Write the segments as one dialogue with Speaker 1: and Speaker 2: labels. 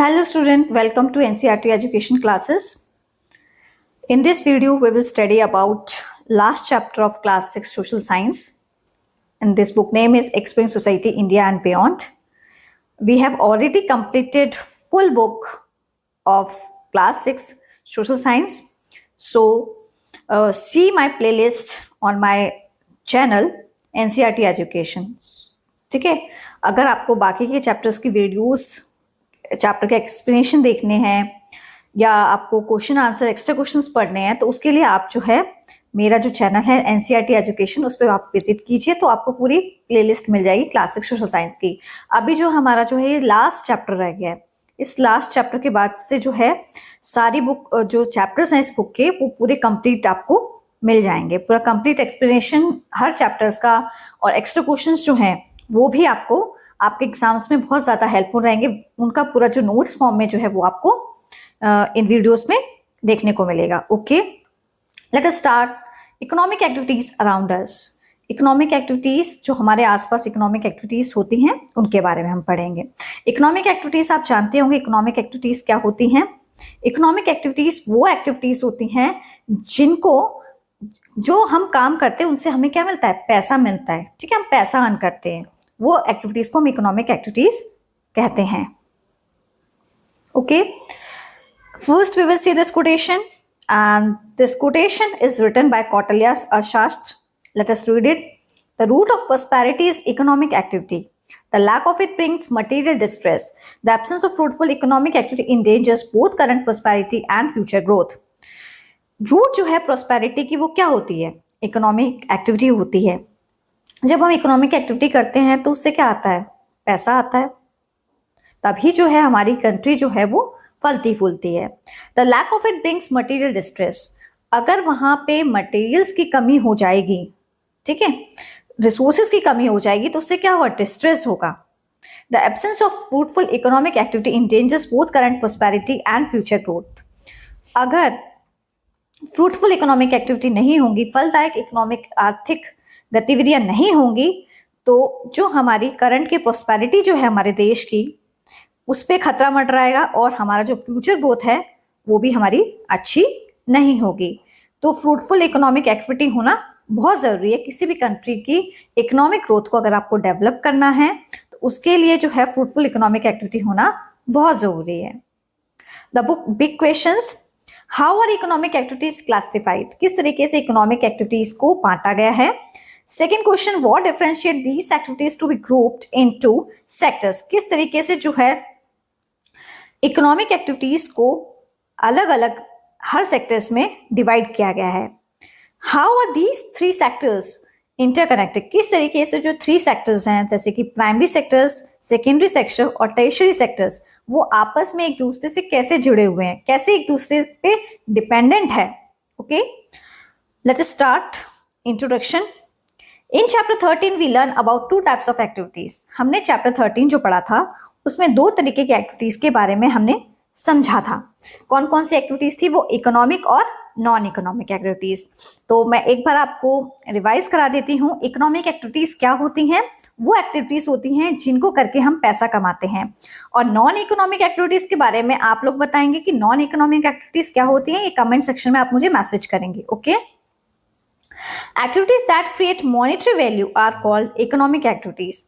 Speaker 1: Hello student, welcome to NCERT education classes. In this video, we will study about last chapter of class 6 social science. And this book name is Exploring Society, India and Beyond. We have already completed full book of class 6 social science. So see my playlist on my channel NCERT education. ठीक है, अगर आपको बाकी के chapters की videos chapter के explanation देखने हैं या आपको क्वेश्चन आंसर एक्स्ट्रा क्वेश्चंस पढ़ने हैं तो उसके लिए आप जो है मेरा जो चैनल है एनसीईआरटी एजुकेशन उस पर आप विजिट कीजिए तो आपको पूरी प्लेलिस्ट मिल जाएगी क्लासिक सोशल साइंस की। अभी जो हमारा जो है ये लास्ट चैप्टर रह गया है, इस लास्ट चैप्टर के बाद से जो है सारी बुक जो चैप्टर्स हैं इस बुक के वो पूरे कंप्लीट आपको मिल जाएंगे। पूरा कंप्लीट एक्सप्लेनेशन हर चैप्टर्स का और एक्स्ट्रा क्वेश्चंस जो हैं वो भी आपको आपके एग्जाम्स में बहुत ज़्यादा हेल्पफुल रहेंगे। उनका पूरा जो नोट्स फॉर्म में जो है वो आपको इन वीडियोस में देखने को मिलेगा। Okay, let us start economic activities around us. Economic activities जो हमारे आसपास इकोनॉमिक एक्टिविटीज होती हैं उनके बारे में हम पढ़ेंगे। इकोनॉमिक एक्टिविटीज आप जानते होंगे इकोनॉमिक एक्टिविटीज क्या होती हैं। इकोनॉमिक एक्टिविटीज वो एक्टिविटीज होती हैं जिनको जो हम काम करते हैं उनसे हमें क्या मिलता है, पैसा मिलता है। ठीक है, हम पैसा अर्न करते हैं, वो एक्टिविटीज को हम इकोनॉमिक एक्टिविटीज कहते हैं। Okay, first we will see this quotation and this quotation is written by Kautilya Arthashastra. Let us read it. The root of prosperity is economic activity. The lack of it brings material distress. The absence of fruitful economic activity endangers both current prosperity and future growth. Root जो है prosperity की वो क्या होती है, economic activity होती है। जब हम इकोनॉमिक एक्टिविटी करते हैं तो उससे क्या आता है, पैसा आता है, तभी जो है हमारी कंट्री जो है वो फलती फूलती है। The lack of it brings material distress. अगर वहां पे मटेरियल्स की कमी हो जाएगी, ठीक है, रिसोर्सेज की कमी हो जाएगी तो उससे क्या होगा, डिस्ट्रेस होगा। The absence of fruitful economic activity endangers both current prosperity and future growth. अगर फ्रूटफुल इकोनॉमिक एक्टिविटी नहीं होंगी, फलदायक इकोनॉमिक आर्थिक गतिविधियां नहीं होंगी तो जो हमारी करंट की प्रोस्पेरिटी जो है हमारे देश की उस पर खतरा मंडराएगा और हमारा जो फ्यूचर ग्रोथ है वो भी हमारी अच्छी नहीं होगी। तो फ्रूटफुल इकोनॉमिक एक्टिविटी होना बहुत ज़रूरी है। किसी भी कंट्री की इकोनॉमिक ग्रोथ को अगर आपको डेवलप करना है तो उसके लिए जो है फ्रूटफुल इकोनॉमिक एक्टिविटी होना बहुत ज़रूरी है। The book big questions, how are economic activities classified, किस तरीके से इकोनॉमिक एक्टिविटीज को बांटा गया है। Second question, what differentiate these activities to be grouped into sectors, किस तरीके से जो है इकोनॉमिक एक्टिविटीज को अलग अलग हर सेक्टर्स में डिवाइड किया गया है। How are these three sectors interconnected, किस तरीके से जो थ्री सेक्टर्स हैं जैसे कि प्राइमरी सेक्टर्स, सेकेंडरी सेक्टर और टर्शियरी सेक्टर्स वो आपस में एक दूसरे से कैसे जुड़े हुए हैं, कैसे एक दूसरे पे डिपेंडेंट है। Okay, let us start introduction. In chapter 13 we learn about two types of activities. हमने चैप्टर 13 जो पढ़ा था उसमें दो तरीके की एक्टिविटीज के बारे में हमने समझा था। कौन कौन सी एक्टिविटीज थी वो, इकोनॉमिक और नॉन इकोनॉमिक एक्टिविटीज। तो मैं एक बार आपको रिवाइज करा देती हूँ। इकोनॉमिक एक्टिविटीज क्या होती हैं, वो एक्टिविटीज होती हैं जिनको करके हम पैसा कमाते हैं। और नॉन इकोनॉमिक एक्टिविटीज के बारे में आप लोग बताएंगे कि नॉन इकोनॉमिक एक्टिविटीज क्या होती हैं, ये कमेंट सेक्शन में आप मुझे मैसेज करेंगे। Okay, activities that create monetary value are called economic activities.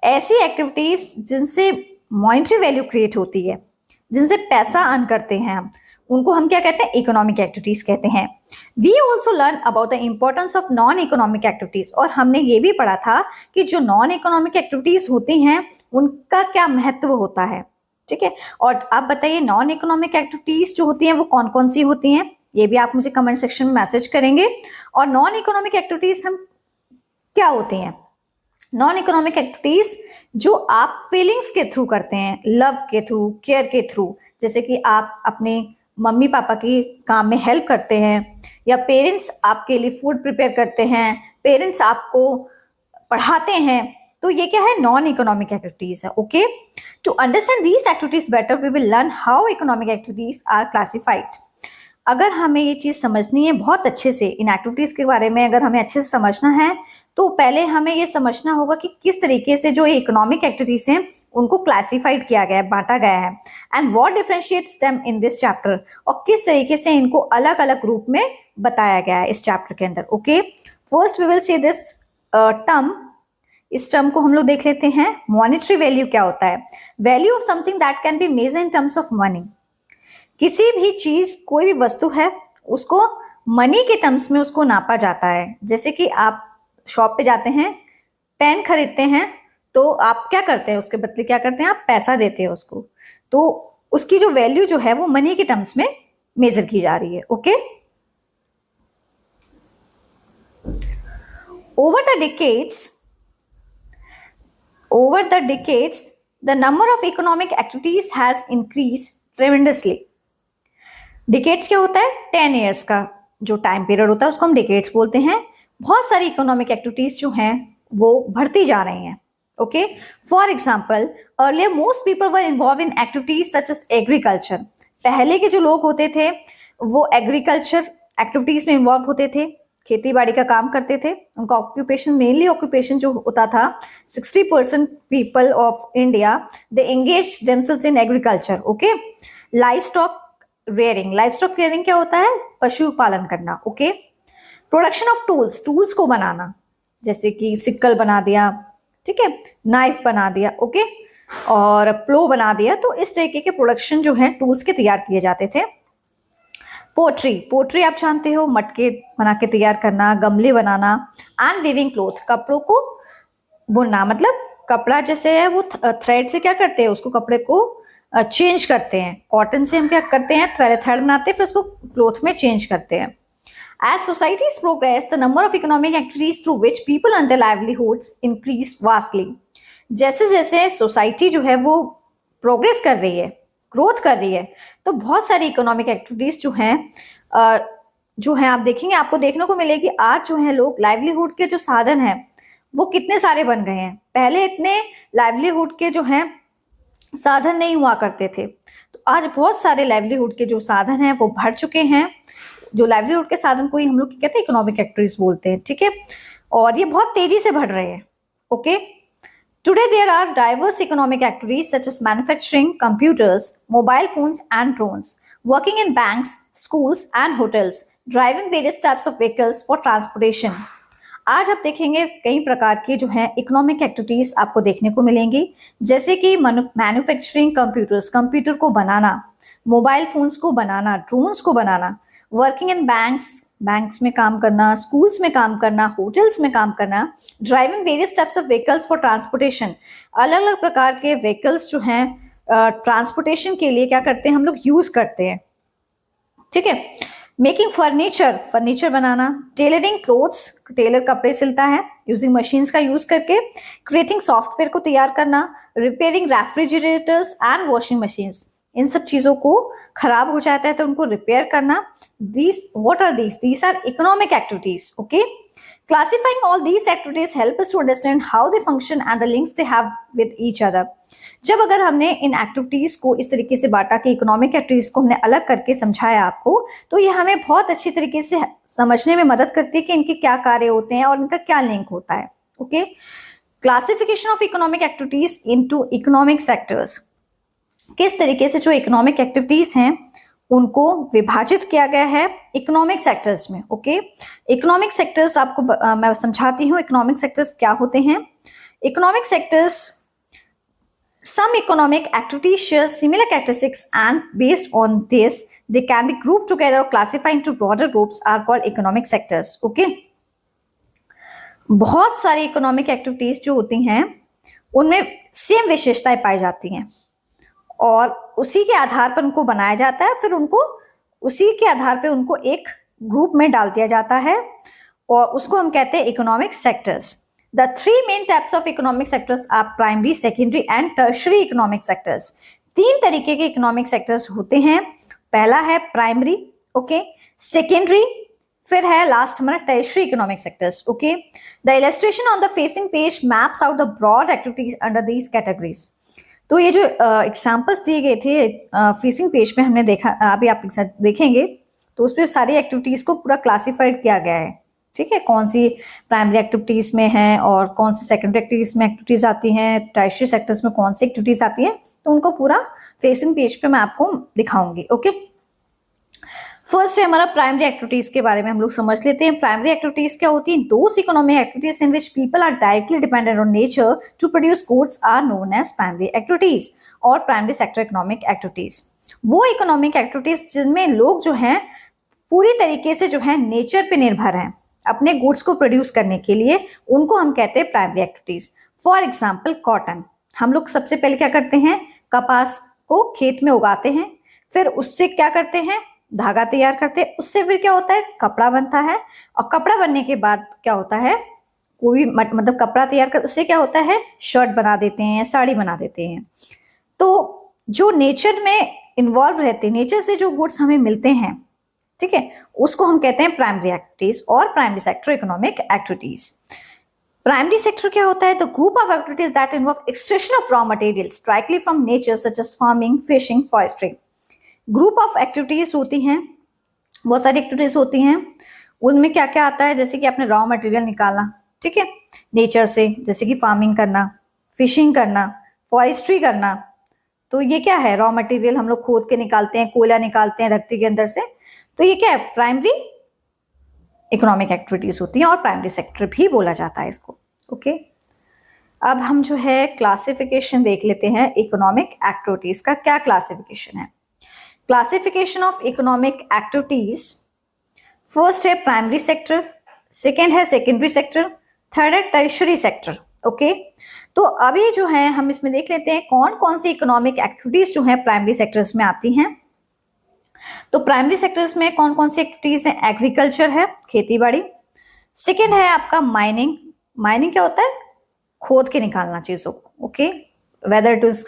Speaker 1: ऐसी एक्टिविटीज जिनसे मॉनेटरी वैल्यू क्रिएट होती है, जिनसे पैसा अर्न करते हैं हम, उनको हम क्या कहते हैं, इकोनॉमिक एक्टिविटीज कहते हैं। We also learn about the importance of non economic activities. और हमने ये भी पढ़ा था कि जो नॉन इकोनॉमिक एक्टिविटीज होती हैं उनका क्या महत्व होता है। ठीक है, और आप बताइए नॉन इकोनॉमिक एक्टिविटीज जो होती हैं वो कौन कौन सी होती हैं, ये भी आप मुझे कमेंट सेक्शन में मैसेज करेंगे। और नॉन इकोनॉमिक एक्टिविटीज हम क्या होती हैं, नॉन इकोनॉमिक एक्टिविटीज जो आप फीलिंग्स के थ्रू करते हैं, लव के थ्रू, केयर के थ्रू, जैसे कि आप अपने मम्मी पापा की काम में हेल्प करते हैं या पेरेंट्स आपके लिए फूड प्रिपेयर करते हैं, पेरेंट्स आपको पढ़ाते हैं, तो ये क्या है, नॉन इकोनॉमिक एक्टिविटीज है। Okay, to understand these activities better we will learn how economic activities are classified. अगर हमें ये चीज समझनी है बहुत अच्छे से, इन एक्टिविटीज के बारे में अगर हमें अच्छे से समझना है, तो पहले हमें ये समझना होगा कि किस तरीके से जो इकोनॉमिक एक्टिविटीज हैं उनको क्लासिफाइड किया गया है, बांटा गया है, and what differentiates them in this chapter, और किस तरीके से इनको अलग अलग रूप में बताया गया है इस चैप्टर के अंदर। Okay, first we will see this term. इस टर्म को हम लोग देख लेते हैं। मॉनेटरी वैल्यू क्या होता है? Value of something that can be measure in terms of money. किसी भी चीज, कोई भी वस्तु है, उसको मनी के टर्म्स में उसको नापा जाता है। जैसे कि आप शॉप पे जाते हैं, पेन खरीदते हैं, तो आप क्या करते हैं? उसके बदले क्या करते हैं? आप पैसा देते हैं उसको। तो उसकी जो वैल्यू जो है वो मनी के टर्म्स में मेजर की जा रही है। Okay, over the decades, the number of economic activities has increased tremendously. Decades क्या होता है? 10 ईयर्स का जो टाइम पीरियड होता है उसको हम डिकेड्स बोलते हैं। बहुत सारी इकोनॉमिक एक्टिविटीज जो हैं वो बढ़ती जा रही हैं। Okay, for example, earlier most people were involved in activities such as agriculture. पहले के जो लोग होते थे वो एग्रीकल्चर एक्टिविटीज में इन्वॉल्व होते थे, खेती बाड़ी का काम करते थे। उनका ऑक्यूपेशन, मेनली ऑक्यूपेशन जो होता था, 60% people of India they engage themselves in agriculture. Okay, life stock rearing क्या होता है? पशु पालन करना। ओके, प्रोडक्शन ऑफ टूल्स को बनाना, जैसे कि सिक्कल बना दिया, ठीक है, नाइफ बना दिया, ओके, और प्लो बना दिया। तो इस तरीके के प्रोडक्शन जो है टूल्स के तैयार किए जाते थे। पोट्री आप जानते हो, मटके बना के तैयार करना, गमले बनाना। एंड वीविंग क्लोथ, कपड़ों को बुनना, मतलब कपड़ा जैसे है वो थ्रेड से क्या करते हैं, उसको कपड़े को चेंज करते हैं। कॉटन से हम क्या करते हैं? पहले थ्रेड बनाते हैं, फिर उसको क्लोथ में चेंज करते हैं। As societies progress, the number of economic activities through which people earn their livelihoods increased vastly. जैसे जैसे सोसाइटी जो है वो प्रोग्रेस कर रही है, ग्रोथ कर रही है, तो बहुत सारी इकोनॉमिक एक्टिविटीज जो हैं आप देखेंगे, आपको देखने को मिलेगी। आज जो है लोग लाइवलीहुड के जो साधन हैं वो कितने सारे बन गए हैं। पहले इतने लाइवलीहुड के जो हैं साधन नहीं हुआ करते थे, तो आज बहुत सारे लाइवलीहुड के जो साधन हैं वो बढ़ चुके हैं। जो लाइवलीहुड के साधन को ही हम लोग कहते हैं इकोनॉमिक एक्टिविटीज बोलते हैं, ठीक है, और ये बहुत तेजी से बढ़ रहे हैं। Okay, today there are diverse economic activities such as manufacturing, computers, mobile phones and drones, working in banks, schools and hotels, driving various types of vehicles for transportation. आज आप देखेंगे कई प्रकार की जो है इकोनॉमिक एक्टिविटीज आपको देखने को मिलेंगी, जैसे कि मैन्युफैक्चरिंग, कंप्यूटर को बनाना, मोबाइल फोन्स को बनाना, ड्रोन्स को बनाना, वर्किंग इन बैंक्स में काम करना, स्कूल्स में काम करना, होटल्स में काम करना, driving various types of vehicles for transportation, अलग अलग प्रकार के व्हीकल्स जो हैं ट्रांसपोर्टेशन के लिए क्या करते हैं हम लोग, यूज करते हैं, ठीक है। मेकिंग फर्नीचर बनाना, टेलरिंग क्लोथ्स, टेलर कपड़े सिलता है यूजिंग मशीन्स का यूज करके, क्रिएटिंग सॉफ्टवेयर को तैयार करना, repairing refrigerators and washing machines, इन सब चीजों को खराब हो जाता है तो उनको रिपेयर करना। What are these? These are economic activities. Okay, classifying all these activities help us to understand how they function and the links they have with each other. जब अगर हमने इन एक्टिविटीज को इस तरीके से बांटा कि इकोनॉमिक एक्टिविटीज को हमने अलग करके समझाया आपको, तो ये हमें बहुत अच्छी तरीके से समझने में मदद करती है कि इनके क्या कार्य होते हैं और इनका क्या लिंक होता है। Okay, classification of economic activities into economic sectors, किस तरीके से जो इकोनॉमिक एक्टिविटीज हैं उनको विभाजित किया गया है इकोनॉमिक सेक्टर्स में। ओके, इकोनॉमिक सेक्टर्स आपको मैं समझाती हूँ इकोनॉमिक सेक्टर्स क्या होते हैं। Economic sectors, some economic activities share similar characteristics and based on this they can be grouped together or classified into broader groups are called economic sectors. Okay, बहुत सारी economic activities जो होती हैं उनमें same विशेषताएं पाई जाती हैं और उसी के आधार पर उनको बनाया जाता है, फिर उनको उसी के आधार पर उनको एक ग्रुप में डाल दिया जाता है और उसको हम कहते हैं economic sectors. The three main types of economic sectors are primary, secondary and tertiary economic sectors. तीन तरीके के इकोनॉमिक सेक्टर्स होते हैं। पहला है प्राइमरी, ओके, सेकेंडरी, फिर है लास्ट हमारा tertiary economic sectors. Okay, the illustration on the facing page maps out the broad activities under these categories. तो ये जो एग्जाम्पल्स दिए गए थे फेसिंग पेज पे हमने देखा, अभी आप देखेंगे तो उस पर सारी एक्टिविटीज को पूरा क्लासिफाइड किया गया है, ठीक है, कौन सी प्राइमरी एक्टिविटीज में है और कौन सी सेकेंडरी एक्टिविटीज में एक्टिविटीज आती हैं, टर्शियरी सेक्टर्स में कौन सी एक्टिविटीज आती है, तो उनको पूरा फेसिंग पेज पे मैं आपको दिखाऊंगी। ओके, फर्स्ट है हमारा प्राइमरी एक्टिविटीज के बारे में हम लोग समझ लेते हैं। प्राइमरी एक्टिविटीज क्या होती हैं? Those economic activities in which people are directly dependent on nature to produce goods are known as primary activities और प्राइमरी सेक्टर इकोनॉमिक एक्टिविटीज। वो इकोनॉमिक एक्टिविटीज जिनमें लोग जो हैं पूरी तरीके से जो है नेचर पे निर्भर हैं अपने गुड्स को प्रोड्यूस करने के लिए, उनको हम कहते हैं primary activities. For example cotton, हम लोग सबसे पहले क्या करते हैं, कपास को खेत में उगाते हैं, फिर उससे क्या करते हैं, धागा तैयार करते हैं, उससे फिर क्या होता है, कपड़ा बनता है, और कपड़ा बनने के बाद क्या होता है, कोई मतलब कपड़ा तैयार कर उससे क्या होता है, शर्ट बना देते हैं, साड़ी बना देते हैं। तो जो नेचर में इन्वॉल्व रहते हैं, नेचर से जो गुड्स हमें मिलते हैं, ठीक है, उसको हम कहते हैं प्राइमरी एक्टिविटीज और primary sector economic activities. Primary sector क्या होता है? The group of activities that involve extraction of raw materials directly from nature such as farming, fishing, forestry. Group of activities होती हैं, बहुत सारी एक्टिविटीज होती हैं, उनमें क्या क्या आता है, जैसे कि आपने रॉ मटेरियल निकालना, ठीक है, नेचर से, जैसे कि फार्मिंग करना, फिशिंग करना, फॉरेस्ट्री करना। तो ये क्या है, रॉ मटेरियल हम लोग खोद के निकालते हैं, कोयला निकालते हैं धरती के अंदर से, तो ये क्या है, प्राइमरी इकोनॉमिक एक्टिविटीज होती हैं और प्राइमरी सेक्टर भी बोला जाता है इसको। ओके, अब हम जो है क्लासिफिकेशन देख लेते हैं इकोनॉमिक एक्टिविटीज का। क्या क्लासिफिकेशन है? Classification of economic activities, first है प्राइमरी सेक्टर, सेकेंड है सेकेंडरी सेक्टर, थर्ड है टर्शियरी सेक्टर। ओके, तो अभी जो है हम इसमें देख लेते हैं कौन कौन सी इकोनॉमिक एक्टिविटीज जो है प्राइमरी सेक्टर्स में आती हैं। तो प्राइमरी सेक्टर्स में कौन कौन सी एक्टिविटीज है? एग्रीकल्चर है, खेती बाड़ी। सेकेंड है आपका माइनिंग। माइनिंग क्या होता है? खोद के निकालना चीजों को। Okay, whether it is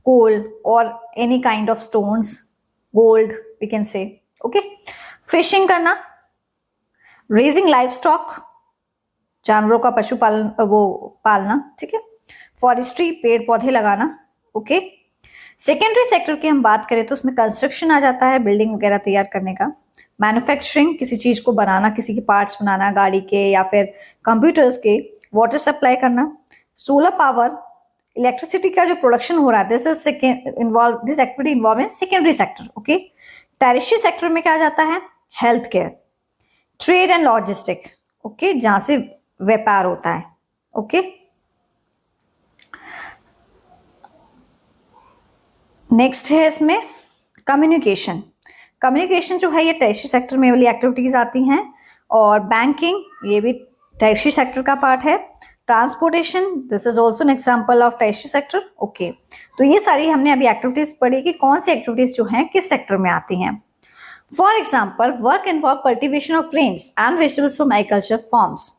Speaker 1: coal और any kind of stones, gold we can say. Okay, fishing करना, रेजिंग लाइव स्टॉक, जानवरों का पशुपालन वो पालना, ठीक है, फॉरेस्ट्री, पेड़ पौधे लगाना। ओके, सेकेंडरी सेक्टर की हम बात करें तो उसमें कंस्ट्रक्शन आ जाता है, बिल्डिंग वगैरह तैयार करने का, मैन्युफैक्चरिंग, किसी चीज को बनाना, किसी के पार्ट्स बनाना, गाड़ी के या फिर कंप्यूटर्स के, वाटर सप्लाई करना, सोलर पावर, इलेक्ट्रिसिटी का जो प्रोडक्शन हो रहा है, this activity involve in secondary sector. Okay, tertiary sector में क्या आ जाता है? Health care, trade and logistic, okay, जहां से व्यापार होता है। ओके, नेक्स्ट है इसमें कम्युनिकेशन। कम्युनिकेशन जो है ये टर्शियरी सेक्टर में वाली एक्टिविटीज आती हैं, और बैंकिंग ये भी टर्शियरी सेक्टर का पार्ट है। Transportation, this is also an example of tertiary sector. Okay, तो ये सारी हमने अभी एक्टिविटीज पढ़ी कि कौन सी एक्टिविटीज जो हैं किस सेक्टर में आती हैं। For example, work involve cultivation of grains and vegetables from agriculture forms.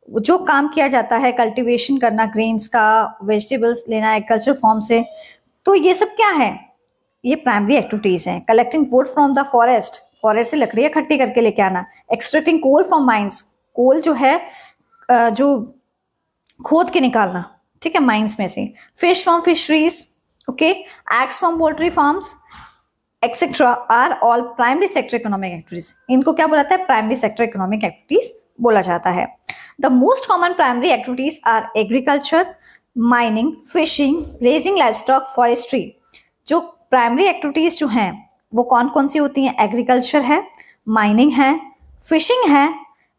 Speaker 1: जो काम किया जाता है कल्टिवेशन करना, ग्रेन्स का, वेजिटेबल्स लेना एग्रीकल्चर फॉर्म से, तो ये सब क्या है? ये प्राइमरी एक्टिविटीज हैं। Collecting wood from the forest, forest से लकड़ियां इकट्ठी करके लेके आना। एक्सट्रैक्टिंग कोल फ्रॉम माइंस, कोल जो है जो खोद के निकालना, ठीक है, माइंस में से। Fish from fisheries, okay, eggs from poultry farms etcetera are all primary sector economic activities. इनको क्या बोला जाता है? प्राइमरी सेक्टर इकोनॉमिक एक्टिविटीज बोला जाता है। The most common primary activities are agriculture, mining, fishing, raising livestock, forestry. जो primary activities जो हैं वो कौन कौन सी होती हैं? एग्रीकल्चर है, माइनिंग है, फिशिंग है,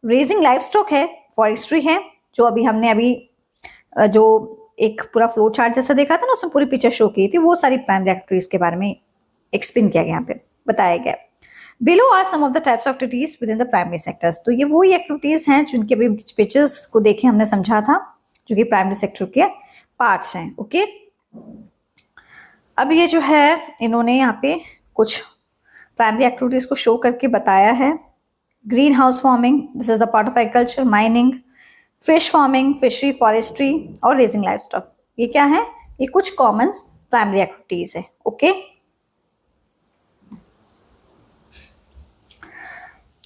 Speaker 1: रेजिंग लाइवस्टॉक है, फॉरेस्ट्री है, जो अभी हमने जो एक पूरा फ्लो चार्ट जैसा देखा था ना, उसमें पूरी पिक्चर शो की थी, वो सारी प्राइमरी एक्टिविटीज के बारे में एक्सप्लेन किया गया, यहाँ पे बताया गया। Below are some of the types of activities within the primary sectors. तो ये वही एक्टिविटीज हैं जिनके अभी पिक्चर्स को देखे हमने समझा था, जो कि प्राइमरी सेक्टर के पार्ट्स हैं। ओके, अब ये जो है इन्होंने यहाँ पे कुछ प्राइमरी एक्टिविटीज को शो करके बताया है। Green house farming, this is a part of agriculture, mining, fish farming, fishery, forestry और रेजिंग लाइवस्टॉक। ये क्या है? ये कुछ कॉमन प्राइमरी एक्टिविटीज है। Okay,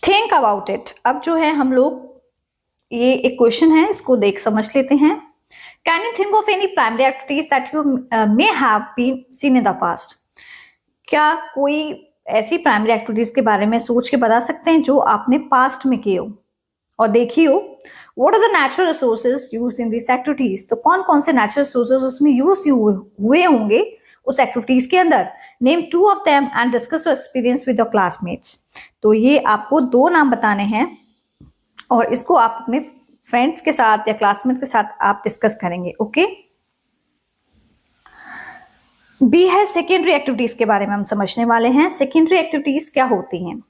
Speaker 1: think about it. अब जो है हम लोग, ये एक क्वेश्चन है, इसको देख समझ लेते हैं। Can you think of any primary activities that you may have been seen in the past? क्या कोई ऐसी प्राइमरी एक्टिविटीज के बारे में सोच के बता सकते हैं जो आपने पास्ट में किए हो और देखी हो। What are the natural resources used in these activities? तो कौन कौन से नेचुरल रिसोर्सेज उसमें यूज हुए होंगे उस एक्टिविटीज के अंदर। Name 2 of them and discuss your experience with your classmates. तो ये आपको 2 नाम बताने हैं और इसको आप अपने फ्रेंड्स के साथ या क्लासमेट के साथ आप डिस्कस करेंगे। ओके, बी है सेकेंडरी एक्टिविटीज के बारे में हम समझने वाले हैं। सेकेंडरी एक्टिविटीज क्या होती हैं?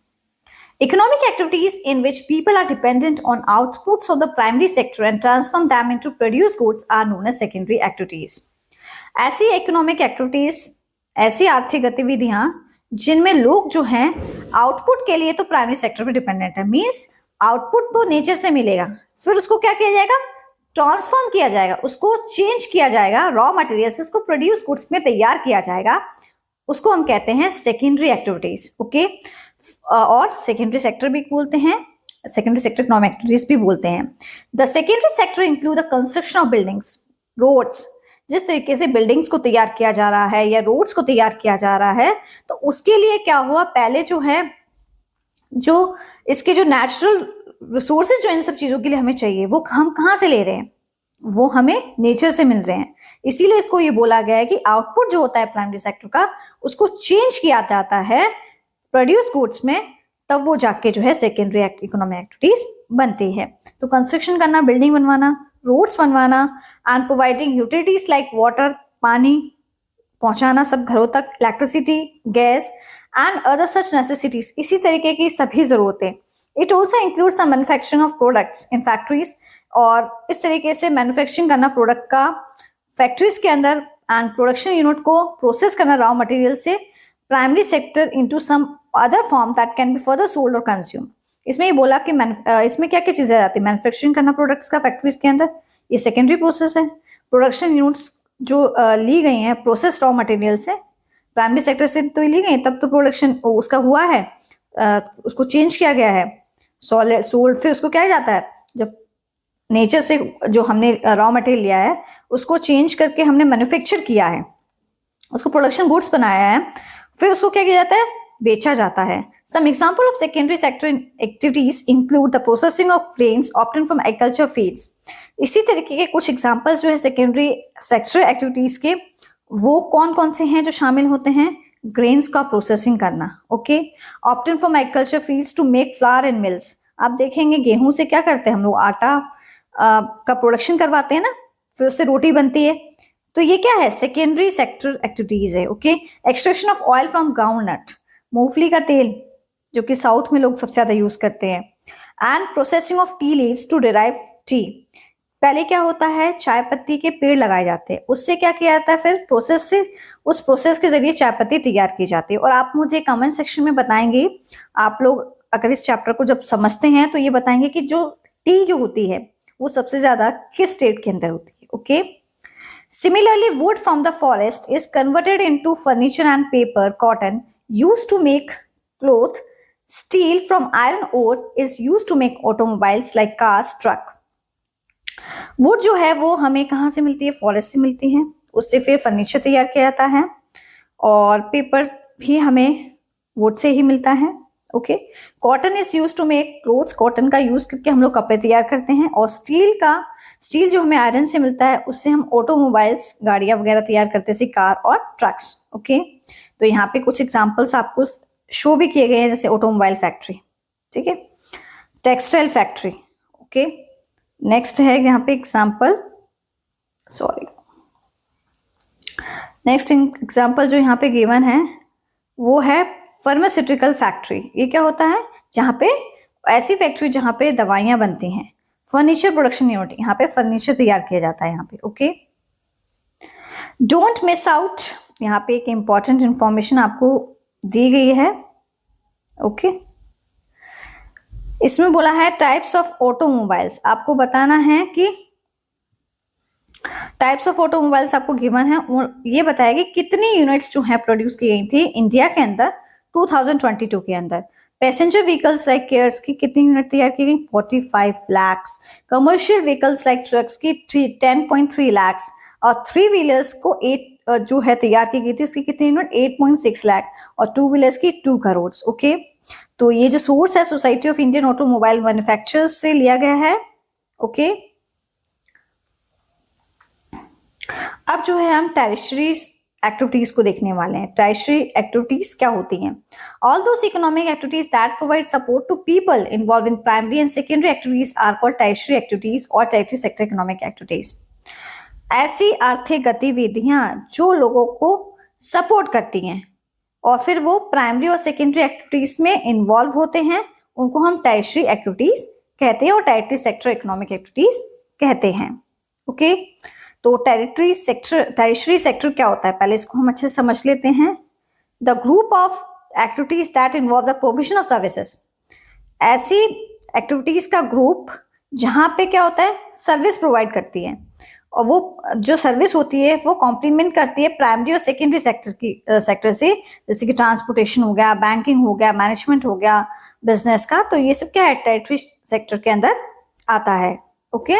Speaker 1: Economic activities in which people are dependent on outputs of the primary sector and transform them into produced goods are known as secondary activities. ऐसी इकोनॉमिक एक्टिविटीज, ऐसी आर्थिक गतिविधियां जिनमें लोग जो हैं आउटपुट के लिए तो प्राइमरी सेक्टर पे डिपेंडेंट है। मींस आउटपुट तो नेचर से मिलेगा, फिर उसको क्या किया जाएगा, ट्रांसफॉर्म किया जाएगा, उसको चेंज किया जाएगा, रॉ मटेरियल से उसको प्रोड्यूस गुड्स में तैयार किया जाएगा, उसको हम कहते हैं सेकेंडरी एक्टिविटीज। ओके, और सेकेंडरी सेक्टर भी बोलते हैं, सेकेंडरी सेक्टर इकोनॉमिक एक्टिविटीज भी बोलते हैं। The secondary sector include the construction of buildings, roads. जिस तरीके से बिल्डिंग्स को तैयार किया जा रहा है या रोड्स को तैयार किया जा रहा है, तो उसके लिए क्या हुआ, पहले जो है जो इसके जो नेचुरल रिसोर्सेज जो इन सब चीजों के लिए हमें चाहिए वो हम कहाँ से ले रहे हैं, वो हमें नेचर से मिल रहे हैं। इसीलिए इसको ये बोला गया है कि आउटपुट जो होता है प्राइमरी सेक्टर का, उसको चेंज किया जाता है प्रोड्यूस गुड्स में, तब वो जाके जो है सेकेंडरी इकोनॉमिक एक्टिविटीज बनती है। तो कंस्ट्रक्शन करना, बिल्डिंग बनवाना, रोड्स बनवाना and providing utilities like water, पानी पहुंचाना सब घरों तक, electricity, gas and other such necessities, इसी तरीके की सभी जरूरतें। It also includes the manufacturing of products in factories, और इस तरीके से मैन्युफैक्चरिंग करना प्रोडक्ट का फैक्ट्रीज के अंदर एंड प्रोडक्शन यूनिट को प्रोसेस करना रॉ मटेरियल से primary sector into some other form that can be further sold और कंज्यूम। इसमें ये बोला कि इसमें क्या क्या चीजें आती है, मैन्युफैक्चरिंग करना प्रोडक्ट्स का फैक्ट्रीज के अंदर, ये सेकेंडरी प्रोसेस है। प्रोडक्शन यूनिट्स जो ली गई हैं प्रोसेस रॉ मटेरियल से, प्राइमरी सेक्टर से तो ली गई, तब तो प्रोडक्शन उसका हुआ है, उसको चेंज किया गया है, सोल्ड, फिर उसको क्या जाता है, जब नेचर से जो हमने रॉ मटेरियल लिया है उसको चेंज करके हमने मैन्युफैक्चर किया है, उसको प्रोडक्शन गुड्स बनाया है, फिर उसको क्या किया जाता है, बेचा जाता है। Some example of secondary sector activities include the processing of grains obtain from agriculture fields. इसी तरीके के कुछ एग्जांपल्स जो है सेकेंडरी सेक्टर एक्टिविटीज के, वो कौन कौन से हैं जो शामिल होते हैं, ग्रेन्स का प्रोसेसिंग करना, okay, obtain from agriculture fields to make flour in mills. आप देखेंगे गेहूं से क्या करते हैं हम लोग, आटा का प्रोडक्शन करवाते हैं ना, फिर उससे रोटी बनती है, तो ये क्या है, सेकेंडरी सेक्टर एक्टिविटीज है। Okay, extraction of oil from groundnut, मूंगफली का तेल जो कि साउथ में लोग सबसे ज्यादा यूज करते हैं, and processing of tea leaves to derive tea. पहले क्या होता है, चाय पत्ती के पेड़ लगाए जाते हैं, उससे क्या किया जाता है, फिर प्रोसेस से, उस प्रोसेस के जरिए चाय पत्ती तैयार की जाती है। और आप मुझे कमेंट सेक्शन में बताएंगे, आप लोग अगर इस चैप्टर को जब समझते हैं तो ये बताएंगे कि जो टी जो होती है वो सबसे ज्यादा किस स्टेट के अंदर होती है। Okay, similarly wood from the forest is converted into furniture and paper, cotton used to make cloth, steel from iron ore is used to make automobiles like cars, truck. Would जो है वो हमें कहाँ से मिलती है, फॉरेस्ट से मिलती है, उससे फिर फर्नीचर तैयार किया जाता है, और पेपर भी हमें वुड से ही मिलता है। Okay, cotton is use to make clothes, cotton का यूज करके हम लोग कपड़े तैयार करते हैं, और स्टील जो हमें आयरन से मिलता है उससे हम ऑटोमोबाइल्स, गाड़ियां वगैरह तैयार करते हैं, कार और ट्रक्स। ओके, तो यहाँ पे कुछ एग्जांपल्स आपको शो भी किए गए हैं, जैसे ऑटोमोबाइल फैक्ट्री, ठीक है, टेक्सटाइल फैक्ट्री। ओके, नेक्स्ट है यहाँ पे एग्जांपल, नेक्स्ट एग्जांपल जो यहाँ पे गिवन है वो है फार्मास्यूटिकल फैक्ट्री। ये क्या होता है, जहाँ पे ऐसी फैक्ट्री जहाँ पे दवाइयाँ बनती हैं। फर्नीचर प्रोडक्शन यूनिट, यहाँ पे फर्नीचर तैयार किया जाता है यहाँ पे। ओके, डोंट मिस आउट, यहाँ पे एक इंपॉर्टेंट इंफॉर्मेशन आपको दी गई है। ओके, इसमें बोला है टाइप्स ऑफ ऑटोमोबाइल्स, आपको बताना है कि टाइप्स ऑफ ऑटोमोबाइल्स आपको गिवन है, ये बताएगी कितनी यूनिट्स जो है प्रोड्यूस की गई थी इंडिया के अंदर 2022 के अंदर। पैसेंजर व्हीकल्स लाइक केयर्स की कितनी यूनिट तैयार की गई, 45 lakh. Commercial vehicles like trucks की 10.3 लाख, और 3 व्हीलर्स को जो है तैयार की गई थी उसकी कितनी यूनिट 8.6 लाख और टू व्हीलर्स की 2 करोड़। ओके, तो ये जो सोर्स है society of Indian automobile manufacturers से लिया गया है। ओके, अब जो है हम टेरिशरी एक्टिविटीज को देखने वाले हैं। टेरिशरी एक्टिविटीज क्या होती हैं? All those economic activities that provide support to people involve in primary and secondary activities are called tertiary activities और टेरिटरी सेक्टर इकोनॉमिक एक्टिविटीज। ऐसी आर्थिक गतिविधियां जो लोगों को सपोर्ट करती हैं और फिर वो प्राइमरी और सेकेंडरी एक्टिविटीज में इन्वॉल्व होते हैं, उनको हम टेरिशरी एक्टिविटीज कहते हैं और टेरिटरी सेक्टर इकोनॉमिक एक्टिविटीज कहते हैं। ओके, तो टेरिशरी सेक्टर क्या होता है, पहले इसको हम अच्छे से समझ लेते हैं। The group of activities that involve the provision of services, ऐसी एक्टिविटीज का ग्रुप जहां पे क्या होता है, सर्विस प्रोवाइड करती है और वो जो सर्विस होती है वो कॉम्प्लीमेंट करती है प्राइमरी और सेकेंडरी सेक्टर से, जैसे कि ट्रांसपोर्टेशन हो गया, बैंकिंग हो गया, मैनेजमेंट हो गया बिजनेस का, तो ये सब क्या है, टेरिटरी सेक्टर के अंदर आता है। Okay,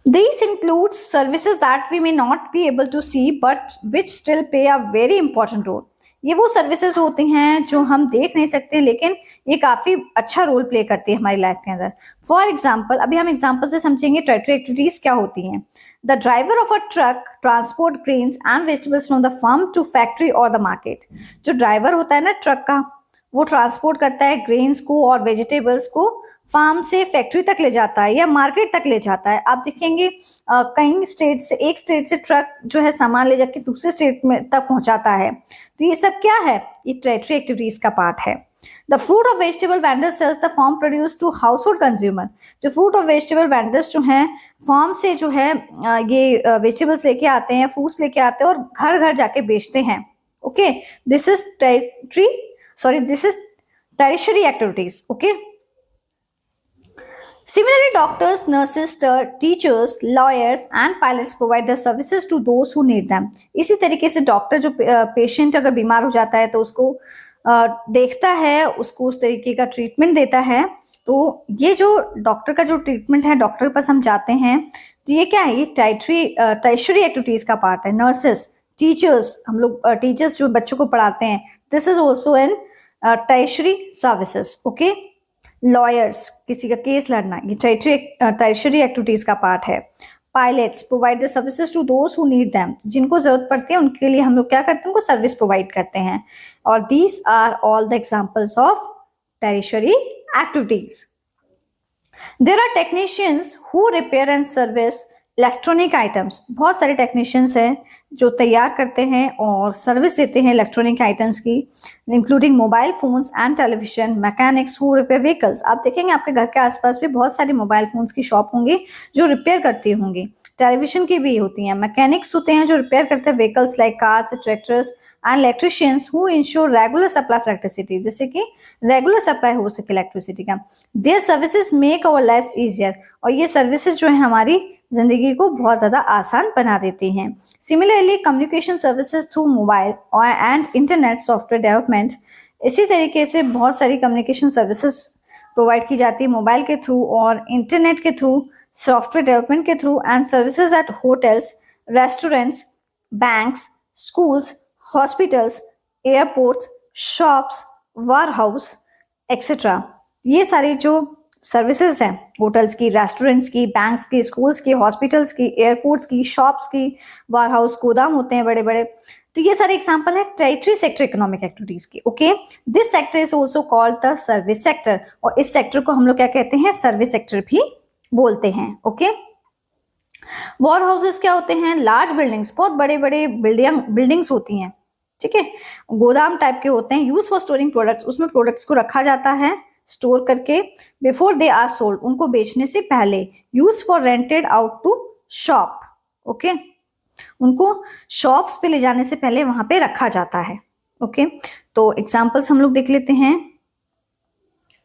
Speaker 1: these include services that we may not be able to see but which still play a very important role। ये वो सर्विसेज होती हैं जो हम देख नहीं सकते लेकिन ये काफी अच्छा रोल प्ले करती है हमारी लाइफ के अंदर। फॉर एग्जाम्पल, अभी हम एग्जाम्पल से समझेंगे टेरिटरी एक्टिविटीज क्या होती हैं। The driver of a truck transport grains and vegetables from the farm to factory और द मार्केट। जो ड्राइवर होता है ना ट्रक का, वो ट्रांसपोर्ट करता है ग्रेन्स को और वेजिटेबल्स को, फार्म से फैक्ट्री तक ले जाता है या मार्केट तक ले जाता है। आप देखेंगे कई स्टेट से, एक स्टेट से ट्रक जो है सामान ले जाके दूसरे स्टेट में तक पहुंचाता है, तो ये सब क्या है, ये टेरिटरी एक्टिविटीज का पार्ट है। The fruit of vegetable vendor sells the farm produce to household consumer. जो फ्रूट ऑफ वेजिटेबल वेंडर्स जो हैं फार्म से जो है ये वेजिटेबल्स लेके आते हैं, फ्रूट्स लेके आते हैं और घर घर जाके बेचते हैं। Okay, this is tertiary activities. Okay, Similarly, doctors, nurses, teachers, lawyers and pilots provide the services to those who need them। इसी तरीके से डॉक्टर जो पेशेंट अगर बीमार हो जाता है तो उसको देखता है, उसको उस तरीके का ट्रीटमेंट देता है। तो ये जो डॉक्टर का जो ट्रीटमेंट है, डॉक्टर के पास हम जाते हैं, तो ये क्या है, ये टेरिशरी एक्टिविटीज का पार्ट है। नर्सेस, टीचर्स, हम लोग टीचर्स जो बच्चों को पढ़ाते हैं, this is also an tertiary services. Okay, lawyers, किसी का केस लड़ना, ये टेरिशरी एक्टिविटीज का पार्ट है। Pilots provide the services to those who need them, जिनको जरूरत पड़ती है उनके लिए हम लोग क्या करते हैं, उनको सर्विस प्रोवाइड करते हैं। और these are all the examples of tertiary activities. There are technicians who repair and service electronic items. बहुत सारे टेक्नीशियंस हैं जो तैयार करते हैं और सर्विस देते हैं इलेक्ट्रॉनिक आइटम्स की, including mobile phones and television. Mechanics who repair vehicles, आप देखेंगे आपके घर के आसपास भी बहुत सारी मोबाइल फोन्स की शॉप होंगी जो रिपेयर करती होंगी। टेलीविजन की भी होती हैं। मैकेनिक्स होते हैं जो रिपेयर करते हैं vehicles like cars, tractors and electricians who ensure regular supply of electricity, जैसे कि रेगुलर सप्लाई हो सके इलेक्ट्रिसिटी का। Their services make our life easier, और ये सर्विसेज जो है हमारी जिंदगी को बहुत ज्यादा आसान बना देती हैं। Similarly communication services through mobile and internet software development, इसी तरीके से बहुत सारी कम्युनिकेशन सर्विसेज प्रोवाइड की जाती है मोबाइल के थ्रू और इंटरनेट के थ्रू, सॉफ्टवेयर डेवलपमेंट के through. And services at hotels, restaurants, banks, schools, hospitals, airports, shops, war house etcetera. ये सारी जो सर्विसेज हैं, होटल्स की, रेस्टोरेंट्स की, बैंक्स की, स्कूल्स की, हॉस्पिटल्स की, एयरपोर्ट्स की, शॉप्स की, वार हाउस, गोदाम होते हैं बड़े बड़े, तो ये सारे एग्जांपल है टेरिटरी सेक्टर इकोनॉमिक एक्टिविटीज की। Okay, this sector is also called the service sector, और इस सेक्टर को हम लोग क्या कहते हैं, सर्विस सेक्टर भी बोलते हैं। ओके, वॉर हाउसेस क्या होते हैं, लार्ज बिल्डिंग्स, बहुत बड़े बड़े बिल्डिंग्स होती हैं, ठीक है, गोदाम टाइप के होते हैं। यूज फॉर स्टोरिंग प्रोडक्ट्स, उसमें प्रोडक्ट्स को रखा जाता है स्टोर करके, बिफोर दे आर सोल्ड, उनको बेचने से पहले। Use for rented out to shop, okay, उनको शॉप्स पे ले जाने से पहले वहां पे रखा जाता है। ओके, तो एग्जांपल्स हम लोग देख लेते हैं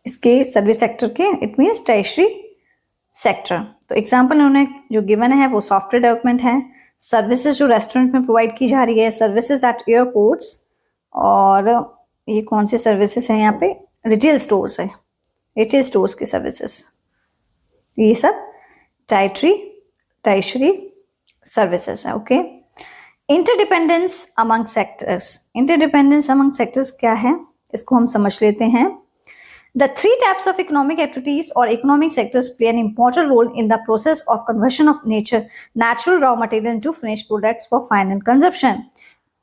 Speaker 1: इसके सर्विस सेक्टर के, इट मीन्स टेरिशरी सेक्टर। तो एग्जांपल उन्होंने जो गिवन है वो सॉफ्टवेयर डेवलपमेंट है, सर्विसेज जो रेस्टोरेंट में प्रोवाइड की जा रही है, सर्विसेज एट एयरपोर्ट्स, और ये कौन से सर्विसेज है यहाँ पे, रिटेल स्टोर्स है, रिटेल स्टोर्स की सर्विसेज, ये सब टेरिशरी सर्विसेज है। Okay, interdependence among sectors. Interdependence among sectors क्या है, इसको हम समझ लेते हैं। The three types of economic activities or economic sectors play an important role in the process of conversion of natural raw material into finished products for final consumption.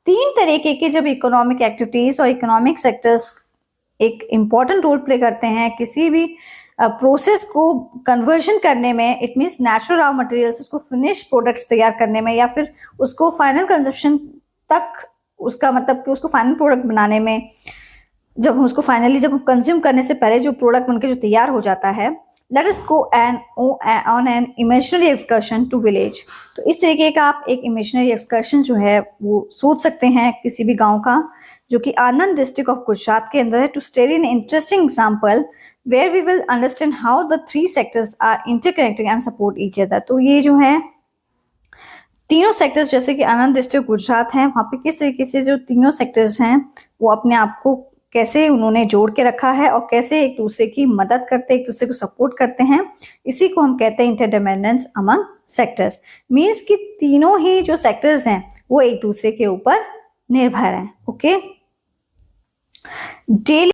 Speaker 1: तीन तरीके के जब इकोनॉमिक एक्टिविटीज और इकोनॉमिक सेक्टर्स एक important role play करते हैं किसी भी प्रोसेस को कन्वर्जन करने में, it means natural raw materials उसको फिनिश प्रोडक्ट्स तैयार करने में या फिर उसको फाइनल कंजप्शन तक, उसका मतलब कि उसको फाइनल प्रोडक्ट बनाने में, जब हम उसको फाइनली जब कंज्यूम करने से पहले जो प्रोडक्ट बनके जो तैयार हो जाता है, let us go on an imaginary excursion to village. तो इस तरीके का आप एक इमेजिनरी एक्सकर्शन जो है वो सोच सकते हैं किसी भी गांव का, जो कि आनंद डिस्ट्रिक्ट ऑफ गुजरात के अंदर है, to study an interesting example where we will understand how the three sectors are interconnected and support each other. तो ये जो है तीनों सेक्टर्स, जैसे कि आनंद डिस्ट्रिक्ट गुजरात है, वहाँ पे किस तरीके से जो तीनों सेक्टर्स हैं वो अपने आप को कैसे उन्होंने जोड़ के रखा है और कैसे एक दूसरे की मदद करते हैं, एक दूसरे को सपोर्ट करते हैं, इसी को हम कहते हैं इंटरडिपेंडेंस अमंग सेक्टर्स। मीन्स कि तीनों ही जो सेक्टर्स हैं वो एक दूसरे के ऊपर निर्भर हैं। Okay, daily